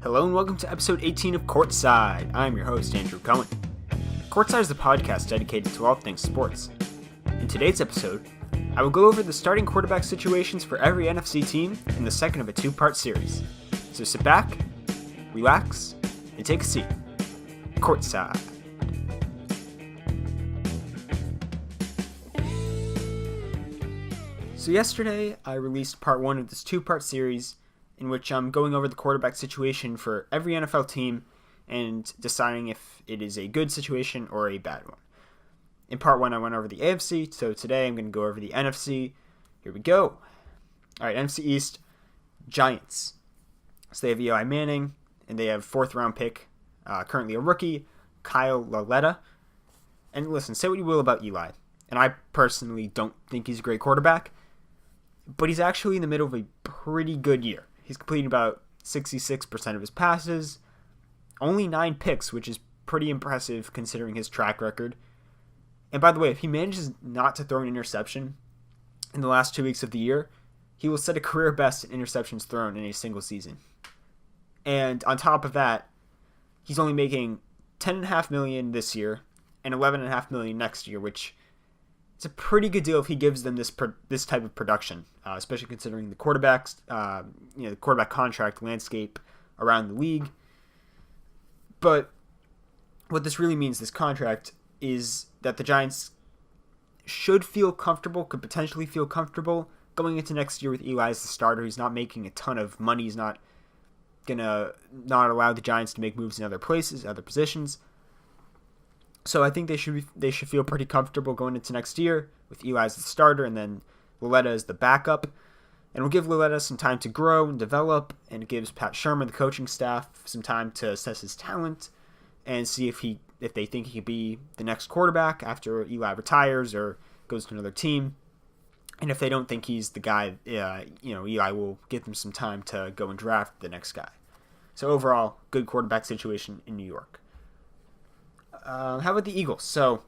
Hello and welcome to episode 18 of Courtside. I'm your host, Andrew Cohen. Courtside is a podcast dedicated to all things sports. In today's episode, I will go over the starting quarterback situations for every NFC team in the second of a two-part series. So sit back, relax, and take a seat. Courtside. So yesterday, I released part one of this two-part series in which I'm going over the quarterback situation for every NFL team and deciding if it is a good situation or a bad one. In part one, I went over the AFC, so today I'm going to go over the NFC. Here we go. All right, NFC East, Giants. So they have Eli Manning, and they have fourth-round pick, currently a rookie, Kyle Lauletta. And listen, say what you will about Eli, and I personally don't think he's a great quarterback, but he's actually in the middle of a pretty good year. He's completing about 66% of his passes, only 9 picks, which is pretty impressive considering his track record. And by the way, if he manages not to throw an interception in the last 2 weeks of the year, he will set a career best in interceptions thrown in a single season. And on top of that, he's only making $10.5 million this year and $11.5 million next year, which it's a pretty good deal if he gives them this type of production, especially considering the quarterbacks, the quarterback contract landscape around the league. But what this really means, this contract, is that the Giants should feel comfortable, could potentially feel comfortable going into next year with Eli as the starter. He's not making a ton of money. He's not gonna not allow the Giants to make moves in other places, other positions. So I think they should feel pretty comfortable going into next year with Eli as the starter and then Lauletta as the backup. And we'll give Lauletta some time to grow and develop, and it gives Pat Shermer, the coaching staff, some time to assess his talent and see if they think he could be the next quarterback after Eli retires or goes to another team. And if they don't think he's the guy, Eli will give them some time to go and draft the next guy. So overall, good quarterback situation in New York. How about the Eagles? So,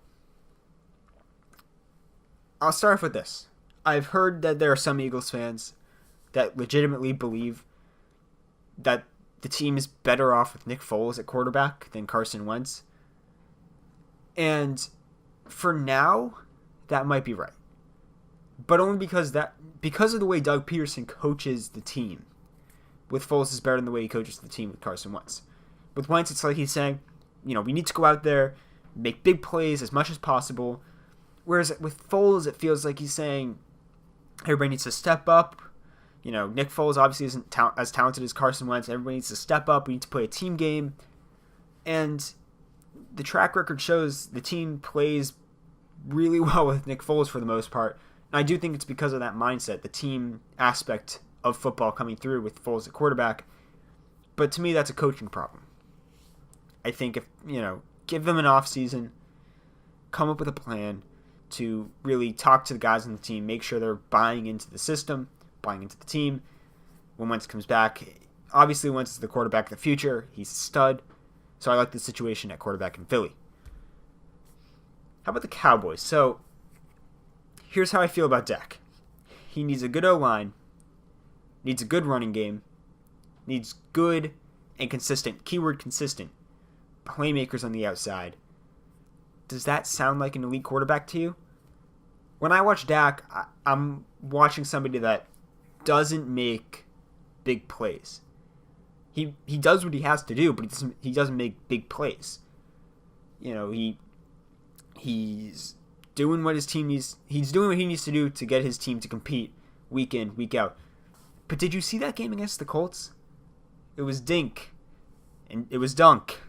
I'll start off with this. I've heard that there are some Eagles fans that legitimately believe that the team is better off with Nick Foles at quarterback than Carson Wentz. And for now, that might be right. But only because of the way Doug Peterson coaches the team with Foles is better than the way he coaches the team with Carson Wentz. With Wentz, it's like he's saying, we need to go out there, make big plays as much as possible. Whereas with Foles, it feels like he's saying everybody needs to step up. Nick Foles obviously isn't as talented as Carson Wentz. Everybody needs to step up. We need to play a team game. And the track record shows the team plays really well with Nick Foles for the most part. And I do think it's because of that mindset, the team aspect of football coming through with Foles at quarterback. But to me, that's a coaching problem. I think if, give them an off season, come up with a plan to really talk to the guys on the team, make sure they're buying into the system, buying into the team. When Wentz comes back, obviously Wentz is the quarterback of the future. He's a stud. So I like the situation at quarterback in Philly. How about the Cowboys? So here's how I feel about Dak. He needs a good O-line, needs a good running game, needs good and consistent, keyword consistent, playmakers on the outside. Does that sound like an elite quarterback to you? When I watch Dak, I'm watching somebody that doesn't make big plays. He does what he has to do, but he doesn't make big plays. He's doing what his team needs. He's doing what he needs to do to get his team to compete week in, week out. But did you see that game against the Colts? It was dink and it was dunk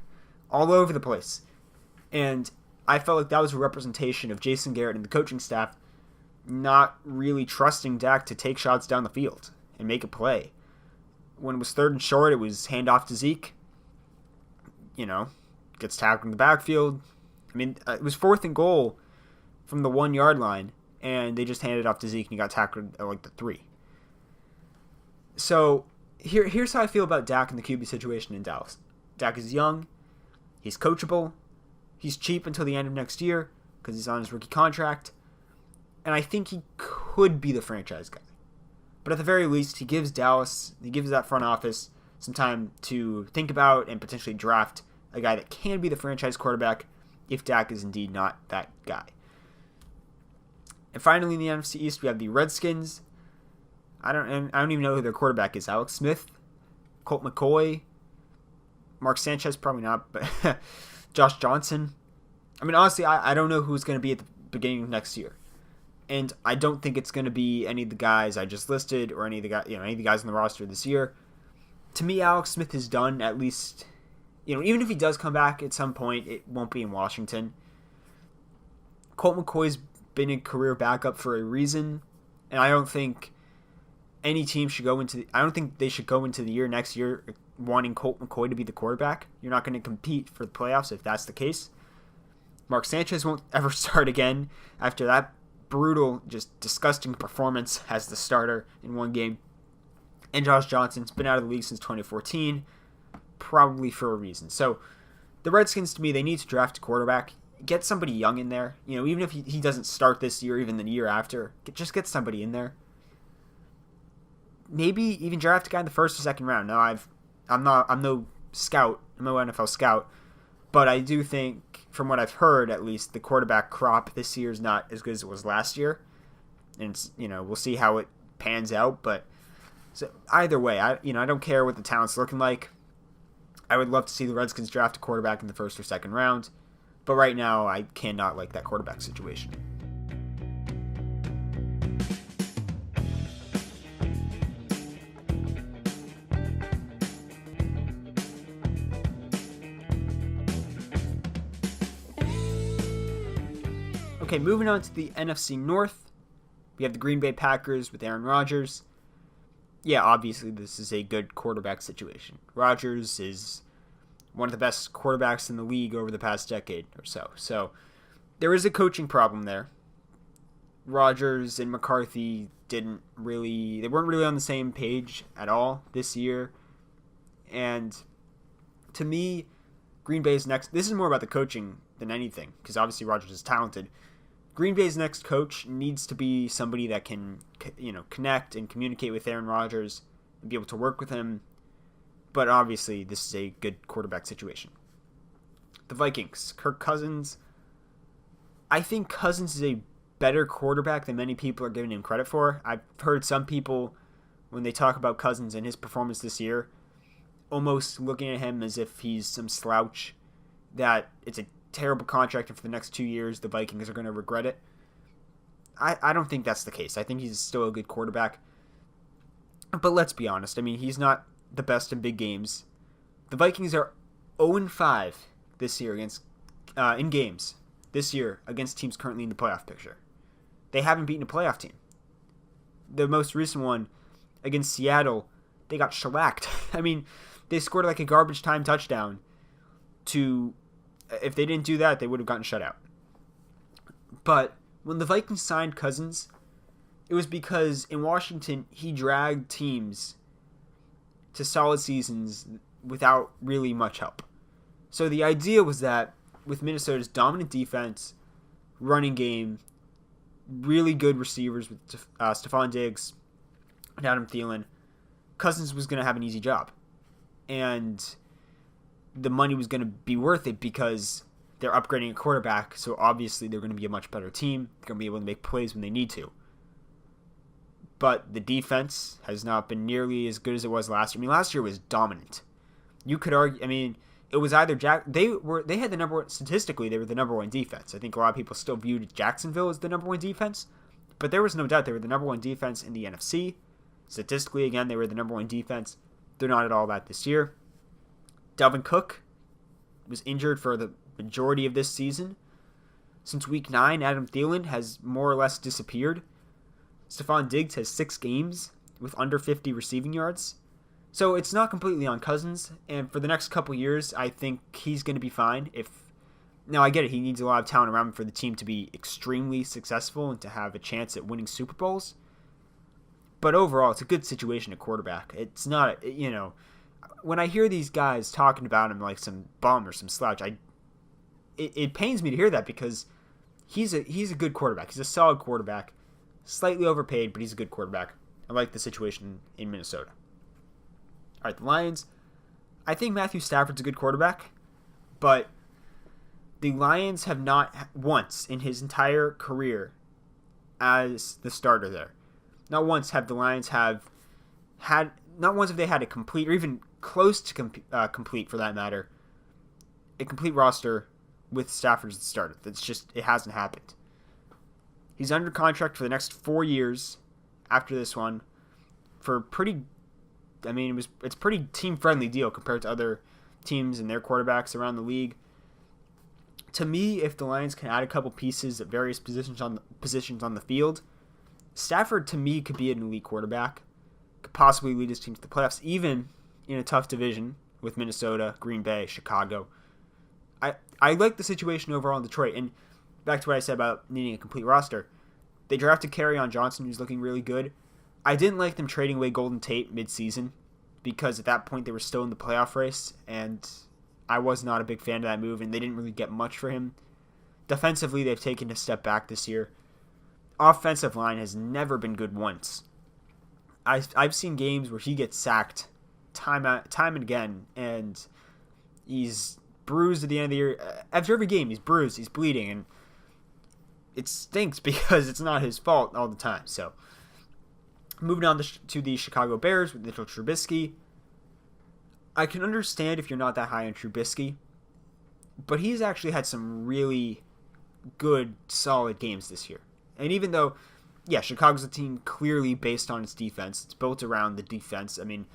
all over the place. And I felt like that was a representation of Jason Garrett and the coaching staff not really trusting Dak to take shots down the field and make a play. When it was third and short, it was handoff to Zeke. Gets tackled in the backfield. It was 4th and goal from the 1 yard line, and they just handed it off to Zeke and he got tackled at the 3. So here's how I feel about Dak and the QB situation in Dallas. Dak is young. He's coachable. He's cheap until the end of next year because he's on his rookie contract. And I think he could be the franchise guy. But at the very least, he gives that front office some time to think about and potentially draft a guy that can be the franchise quarterback if Dak is indeed not that guy. And finally, in the NFC East, we have the Redskins. I don't even know who their quarterback is. Alex Smith, Colt McCoy, Mark Sanchez, probably not, but Josh Johnson. I mean, honestly, I don't know who's going to be at the beginning of next year. And I don't think it's going to be any of the guys I just listed or any of the guys on the roster this year. To me, Alex Smith is done, at least, even if he does come back at some point, it won't be in Washington. Colt McCoy's been a career backup for a reason, and I don't think any team should I don't think they should go into the year next year wanting Colt McCoy to be the quarterback. You're not going to compete for the playoffs if that's the case. Mark Sanchez won't ever start again after that brutal, just disgusting performance as the starter in one game. And Josh Johnson's been out of the league since 2014, probably for a reason. So the Redskins, to me, they need to draft a quarterback. Get somebody young in there. Even if he doesn't start this year, even the year after, just get somebody in there. Maybe even draft a guy in the first or second round. Now, I'm no scout. I'm no NFL scout. But I do think, from what I've heard, at least, the quarterback crop this year is not as good as it was last year. And, we'll see how it pans out. But so either way, I don't care what the talent's looking like. I would love to see the Redskins draft a quarterback in the first or second round. But right now, I cannot like that quarterback situation. Okay, moving on to the NFC North. We have the Green Bay Packers with Aaron Rodgers. Yeah, obviously this is a good quarterback situation. Rodgers is one of the best quarterbacks in the league over the past decade or so. So there is a coaching problem there. Rodgers and McCarthy they weren't really on the same page at all this year. And to me, Green Bay's next, this is more about the coaching than anything, because obviously Rodgers is talented. Green Bay's next coach needs to be somebody that can, connect and communicate with Aaron Rodgers and be able to work with him. But obviously, this is a good quarterback situation. The Vikings, Kirk Cousins. I think Cousins is a better quarterback than many people are giving him credit for. I've heard some people, when they talk about Cousins and his performance this year, almost looking at him as if he's some slouch, that it's a terrible contract, and for the next 2 years, the Vikings are going to regret it. I don't think that's the case. I think he's still a good quarterback. But let's be honest. I mean, he's not the best in big games. The Vikings are 0-5 this year in games this year against teams currently in the playoff picture. They haven't beaten a playoff team. The most recent one against Seattle, they got shellacked. I mean, they scored like a garbage time touchdown if they didn't do that, they would have gotten shut out. But when the Vikings signed Cousins, it was because in Washington, he dragged teams to solid seasons without really much help. So the idea was that with Minnesota's dominant defense, running game, really good receivers with Stephon Diggs and Adam Thielen, Cousins was going to have an easy job. And the money was going to be worth it because they're upgrading a quarterback, so obviously they're going to be a much better team. They're going to be able to make plays when they need to. But the defense has not been nearly as good as it was last year. I mean, last year was dominant. You could argue, it was either they had the number one, statistically, they were the number one defense. I think a lot of people still viewed Jacksonville as the number one defense, but there was no doubt they were the number one defense in the NFC. Statistically, again, they were the number one defense. They're not at all that this year. Dalvin Cook was injured for the majority of this season. Since week 9, Adam Thielen has more or less disappeared. Stephon Diggs has 6 games with under 50 receiving yards. So it's not completely on Cousins, and for the next couple years, I think he's going to be fine. Now, I get it, he needs a lot of talent around him for the team to be extremely successful and to have a chance at winning Super Bowls. But overall, it's a good situation at quarterback. It's not, when I hear these guys talking about him like some bum or some slouch, it pains me to hear that because he's a good quarterback. He's a solid quarterback, slightly overpaid, but he's a good quarterback. I like the situation in Minnesota. All right, the Lions. I think Matthew Stafford's a good quarterback, but the Lions have not once in his entire career as the starter there. Not once have the Lions not once have they had a complete, or even close to complete for that matter, a complete roster with Stafford as the starter. It hasn't happened. He's under contract for the next 4 years after this one for it's a pretty team-friendly deal compared to other teams and their quarterbacks around the league. To me, if the Lions can add a couple pieces at various positions on the field, Stafford, to me, could be an elite quarterback, could possibly lead his team to the playoffs, even in a tough division with Minnesota, Green Bay, Chicago. I like the situation overall in Detroit. And back to what I said about needing a complete roster, they drafted Kerryon Johnson, who's looking really good. I didn't like them trading away Golden Tate mid-season because at that point they were still in the playoff race, and I was not a big fan of that move, and they didn't really get much for him. Defensively, they've taken a step back this year. Offensive line has never been good once. I've seen games where he gets sacked time and again, and he's bruised at the end of the year. After every game, he's bruised, he's bleeding, and it stinks because it's not his fault all the time. So, moving on to the Chicago Bears with Mitchell Trubisky. I can understand if you're not that high on Trubisky, but he's actually had some really good, solid games this year. And even though, yeah, Chicago's a team clearly based on its defense, it's built around the defense. I mean,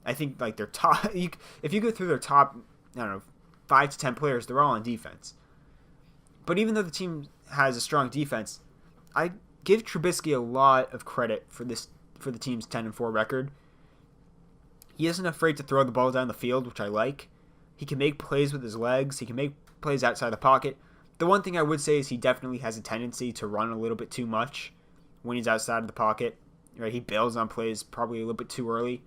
I think like their top, if you go through their top, 5 to 10 players, they're all on defense. But even though the team has a strong defense, I give Trubisky a lot of credit for the team's 10-4 record. He isn't afraid to throw the ball down the field, which I like. He can make plays with his legs. He can make plays outside the pocket. The one thing I would say is he definitely has a tendency to run a little bit too much when he's outside of the pocket. Right? He bails on plays probably a little bit too early.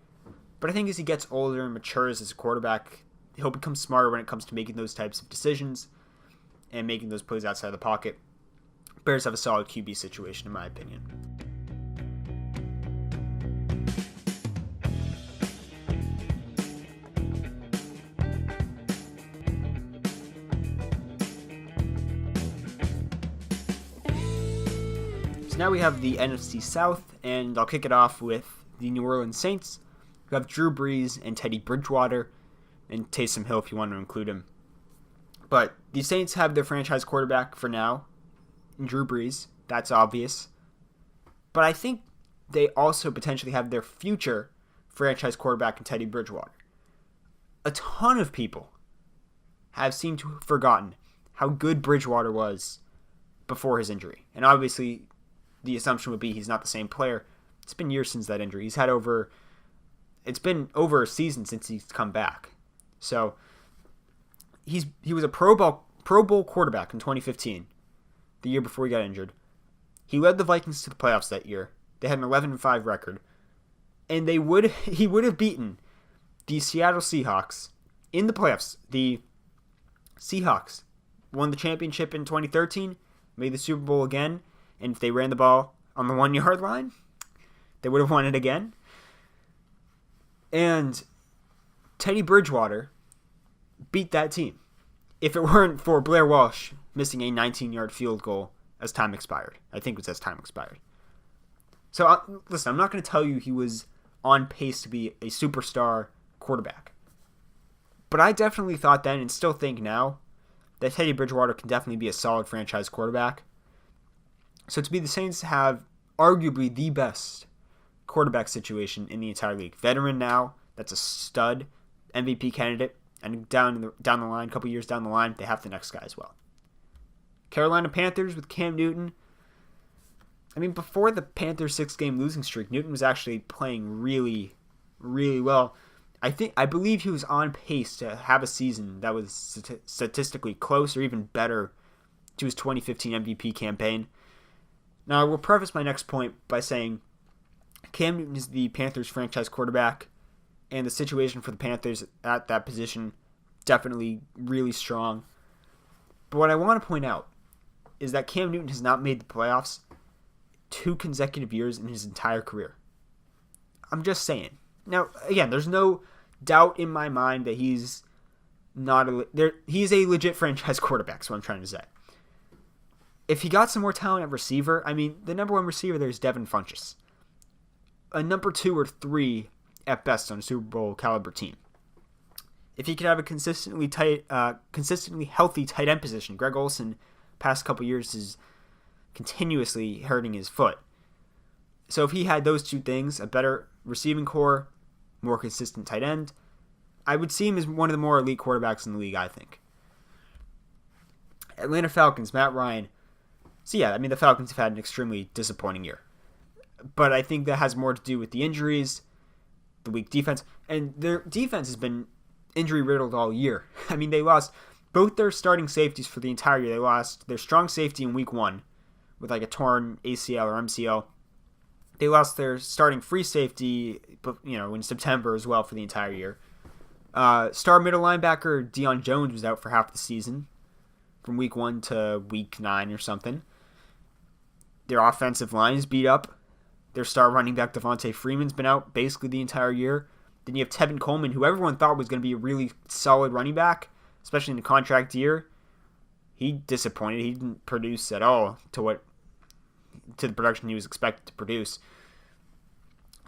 But I think as he gets older and matures as a quarterback, he'll become smarter when it comes to making those types of decisions and making those plays outside the pocket. Bears have a solid QB situation, in my opinion. So now we have the NFC South, and I'll kick it off with the New Orleans Saints, who have Drew Brees and Teddy Bridgewater, and Taysom Hill if you want to include him. But the Saints have their franchise quarterback for now, Drew Brees. That's obvious. But I think they also potentially have their future franchise quarterback in Teddy Bridgewater. A ton of people have seemed to have forgotten how good Bridgewater was before his injury. And obviously, the assumption would be he's not the same player. It's been years since that injury. It's been over a season since he's come back. So he was a Pro Bowl quarterback in 2015, the year before he got injured. He led the Vikings to the playoffs that year. They had an 11-5 record, and he would have beaten the Seattle Seahawks in the playoffs. The Seahawks won the championship in 2013, made the Super Bowl again, and if they ran the ball on the 1-yard line, they would have won it again. And Teddy Bridgewater beat that team if it weren't for Blair Walsh missing a 19-yard field goal as time expired. I think it was as time expired. So, listen, I'm not going to tell you he was on pace to be a superstar quarterback. But I definitely thought then, and still think now, that Teddy Bridgewater can definitely be a solid franchise quarterback. So to be the Saints have arguably the best quarterback situation in the entire league. Veteran now, that's a stud, MVP candidate, and down the line, a couple years down the line, they have the next guy as well. Carolina Panthers with Cam Newton. I mean, before the Panthers' 6-game losing streak, Newton was actually playing really, really well. I believe he was on pace to have a season that was statistically close or even better to his 2015 MVP campaign. Now, I will preface my next point by saying Cam Newton is the Panthers franchise quarterback, and the situation for the Panthers at that position definitely really strong. But what I want to point out is that Cam Newton has not made the playoffs 2 consecutive years in his entire career. I'm just saying. Now, again, there's no doubt in my mind that he's not he's a legit franchise quarterback, is what I'm trying to say. If he got some more talent at receiver, I mean, the number one receiver there is Devin Funchess. A number 2 or 3 at best on a Super Bowl caliber team. If he could have a consistently healthy tight end position, Greg Olsen, past couple years, is continuously hurting his foot. So if he had those two things, a better receiving core, more consistent tight end, I would see him as one of the more elite quarterbacks in the league, I think. Atlanta Falcons, Matt Ryan. So yeah, I mean, the Falcons have had an extremely disappointing year. But I think that has more to do with the injuries, the weak defense, and their defense has been injury-riddled all year. I mean, they lost both their starting safeties for the entire year. They lost their strong safety in week 1 with like a torn ACL or MCL. They lost their starting free safety, in September as well for the entire year. Star middle linebacker Deion Jones was out for half the season, from week 1 to week 9 or something. Their offensive line is beat up. Their star running back Devontae Freeman's been out basically the entire year. Then you have Tevin Coleman, who everyone thought was going to be a really solid running back, especially in the contract year. He disappointed. He didn't produce at all to the production he was expected to produce.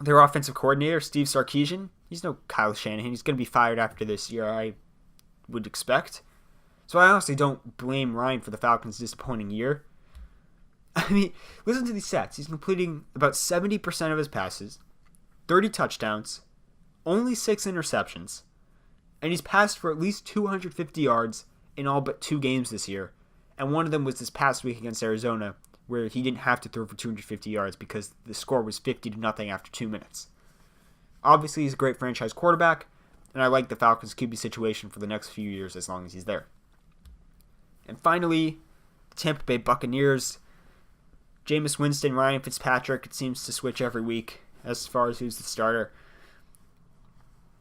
Their offensive coordinator, Steve Sarkisian, he's no Kyle Shanahan. He's going to be fired after this year, I would expect. So I honestly don't blame Ryan for the Falcons' disappointing year. I mean, listen to these stats. He's completing about 70% of his passes, 30 touchdowns, only 6 interceptions, and he's passed for at least 250 yards in all but 2 games this year. And one of them was this past week against Arizona, where he didn't have to throw for 250 yards because the score was 50-0 after 2 minutes. Obviously, he's a great franchise quarterback, and I like the Falcons' QB situation for the next few years as long as he's there. And finally, the Tampa Bay Buccaneers. Jameis Winston, Ryan Fitzpatrick, it seems to switch every week as far as who's the starter.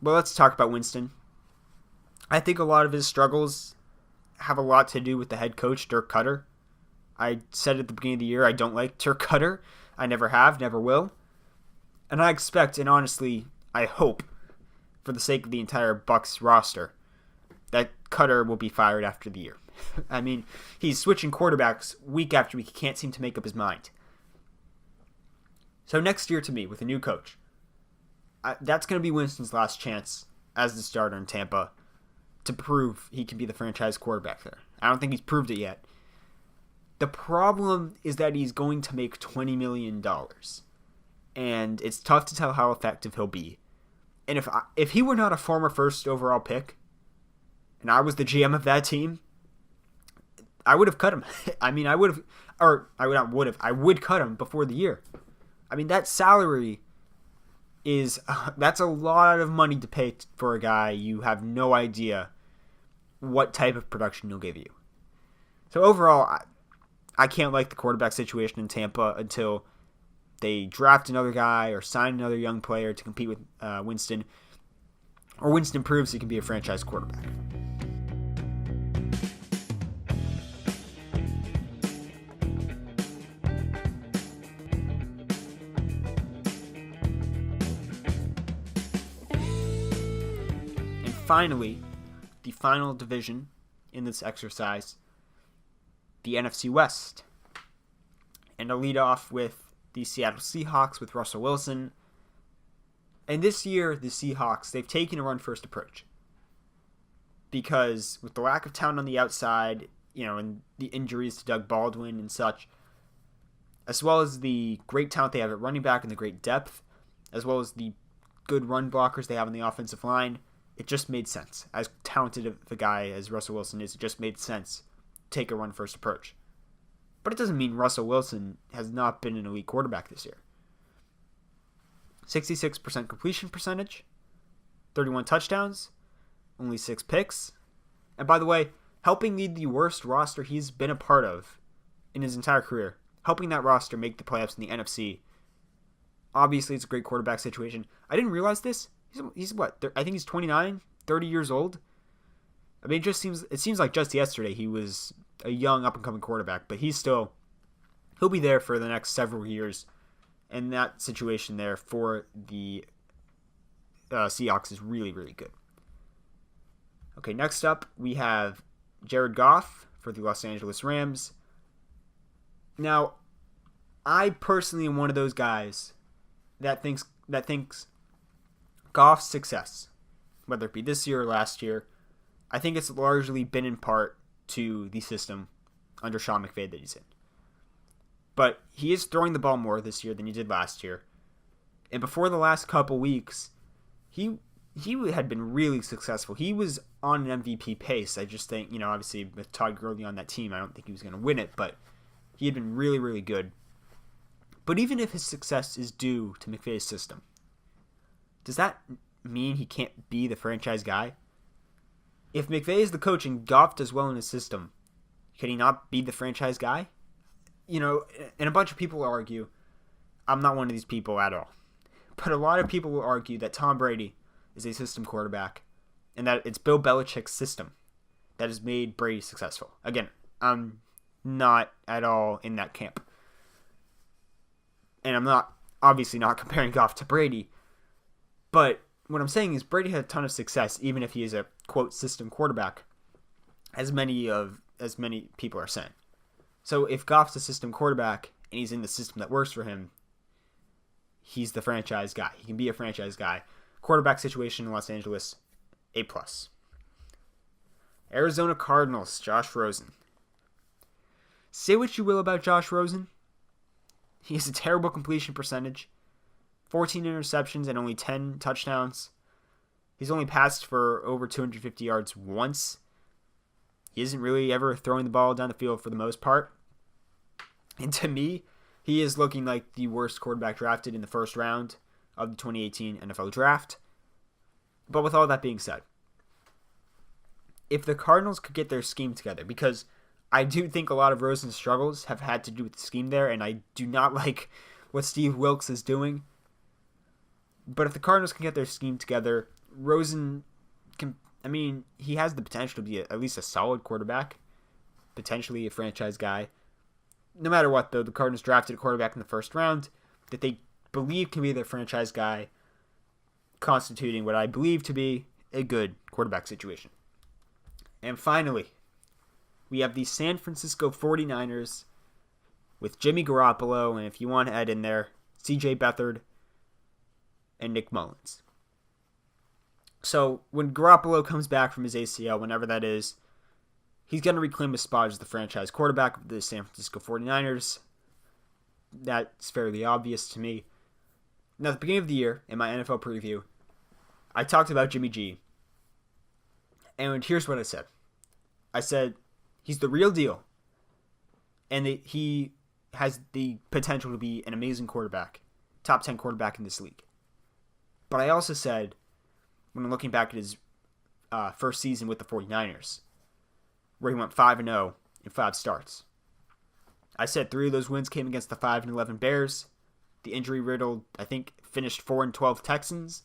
Well, let's talk about Winston. I think a lot of his struggles have a lot to do with the head coach, Dirk Cutter. I said at the beginning of the year I don't like Dirk Cutter. I never have, never will. And I expect, and honestly, I hope, for the sake of the entire Bucs roster, that Cutter will be fired after the year. I mean, he's switching quarterbacks week after week. He can't seem to make up his mind. So next year to me, with a new coach, that's going to be Winston's last chance as the starter in Tampa to prove he can be the franchise quarterback there. I don't think he's proved it yet. The problem is that he's going to make $20 million. And it's tough to tell how effective he'll be. And if he were not a former first overall pick, and I was the GM of that team, I would have cut him. I mean, I would cut him before the year. I mean, that salary that's a lot of money to pay for a guy you have no idea what type of production he'll give you. So overall, I can't like the quarterback situation in Tampa until they draft another guy or sign another young player to compete with Winston, or Winston proves he can be a franchise quarterback. And finally, the final division in this exercise, the NFC West. And I'll lead off with the Seattle Seahawks with Russell Wilson. And this year, the Seahawks, they've taken a run-first approach. Because with the lack of talent on the outside, and the injuries to Doug Baldwin and such, as well as the great talent they have at running back and the great depth, as well as the good run blockers they have on the offensive line, it just made sense. As talented of a guy as Russell Wilson is, it just made sense to take a run-first approach. But it doesn't mean Russell Wilson has not been an elite quarterback this year. 66% completion percentage, 31 touchdowns, only 6 picks. And by the way, helping lead the worst roster he's been a part of in his entire career. Helping that roster make the playoffs in the NFC. Obviously, it's a great quarterback situation. I didn't realize this. He's what? I think he's 29, 30 years old. I mean, it seems like just yesterday he was a young up-and-coming quarterback, but he'll be there for the next several years in that situation there for the Seahawks is really, really good. Okay, next up, we have Jared Goff for the Los Angeles Rams. Now, I personally am one of those guys that thinks Goff's success, whether it be this year or last year, I think it's largely been in part to the system under Sean McVay that he's in. But he is throwing the ball more this year than he did last year. And before the last couple weeks, he had been really successful. He was on an MVP pace. I just think, obviously with Todd Gurley on that team, I don't think he was going to win it, but he had been really, really good. But even if his success is due to McVay's system, does that mean he can't be the franchise guy? If McVay is the coach and Goff does well in his system, can he not be the franchise guy? And a bunch of people will argue, I'm not one of these people at all, but a lot of people will argue that Tom Brady is a system quarterback and that it's Bill Belichick's system that has made Brady successful. Again, I'm not at all in that camp. And I'm obviously not comparing Goff to Brady, but what I'm saying is Brady had a ton of success even if he is a, quote, system quarterback, as many people are saying. So if Goff's a system quarterback and he's in the system that works for him, he's the franchise guy. He can be a franchise guy. Quarterback situation in Los Angeles, A+. Arizona Cardinals, Josh Rosen. Say what you will about Josh Rosen. He has a terrible completion percentage. 14 interceptions and only 10 touchdowns. He's only passed for over 250 yards once. He isn't really ever throwing the ball down the field for the most part. And to me, he is looking like the worst quarterback drafted in the first round of the 2018 NFL Draft. But with all that being said, if the Cardinals could get their scheme together, because I do think a lot of Rosen's struggles have had to do with the scheme there, and I do not like what Steve Wilkes is doing. But if the Cardinals can get their scheme together, Rosen he has the potential to be at least a solid quarterback, potentially a franchise guy. No matter what, though, the Cardinals drafted a quarterback in the first round that they believe can be their franchise guy, constituting what I believe to be a good quarterback situation. And finally, we have the San Francisco 49ers with Jimmy Garoppolo, and if you want to add in there, CJ Beathard and Nick Mullins. So when Garoppolo comes back from his ACL, whenever that is, he's going to reclaim his spot as the franchise quarterback of the San Francisco 49ers. That's fairly obvious to me. Now, at the beginning of the year, in my NFL preview, I talked about Jimmy G. And here's what I said. I said, he's the real deal. And he has the potential to be an amazing quarterback. Top 10 quarterback in this league. But I also said, when I'm looking back at his first season with the 49ers, where he went 5-0 in 5 starts. I said 3 of those wins came against the 5-11 Bears, the injury-riddled, I think, finished 4-12 Texans,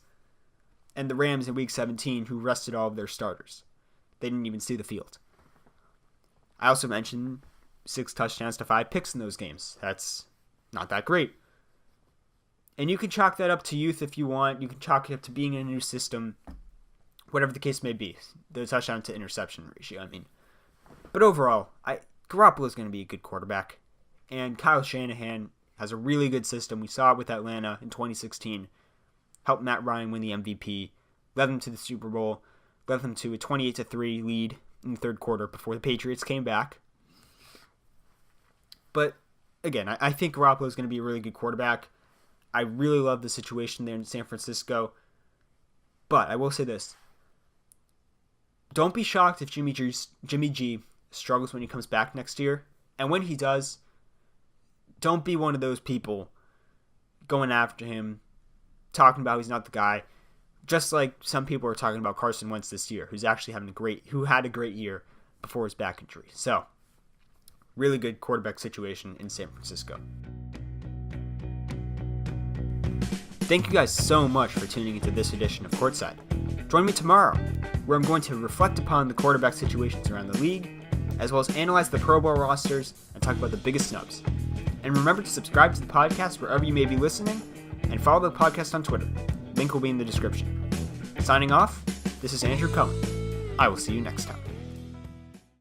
and the Rams in Week 17, who rested all of their starters. They didn't even see the field. I also mentioned 6 touchdowns to 5 picks in those games. That's not that great. And you can chalk that up to youth if you want. You can chalk it up to being in a new system, whatever the case may be. The touchdown to interception ratio, But overall, Garoppolo is going to be a good quarterback. And Kyle Shanahan has a really good system. We saw it with Atlanta in 2016. Helped Matt Ryan win the MVP. Led them to the Super Bowl. Led them to a 28-3 lead in the third quarter before the Patriots came back. But, again, I think Garoppolo is going to be a really good quarterback. I really love the situation there in San Francisco. But I will say this. Don't be shocked if Jimmy G struggles when he comes back next year. And when he does, don't be one of those people going after him, talking about he's not the guy. Just like some people are talking about Carson Wentz this year, who had a great year before his back injury. So, really good quarterback situation in San Francisco. Thank you guys so much for tuning into this edition of Courtside. Join me tomorrow, where I'm going to reflect upon the quarterback situations around the league, as well as analyze the Pro Bowl rosters and talk about the biggest snubs. And remember to subscribe to the podcast wherever you may be listening, and follow the podcast on Twitter. Link will be in the description. Signing off, this is Andrew Cohen. I will see you next time.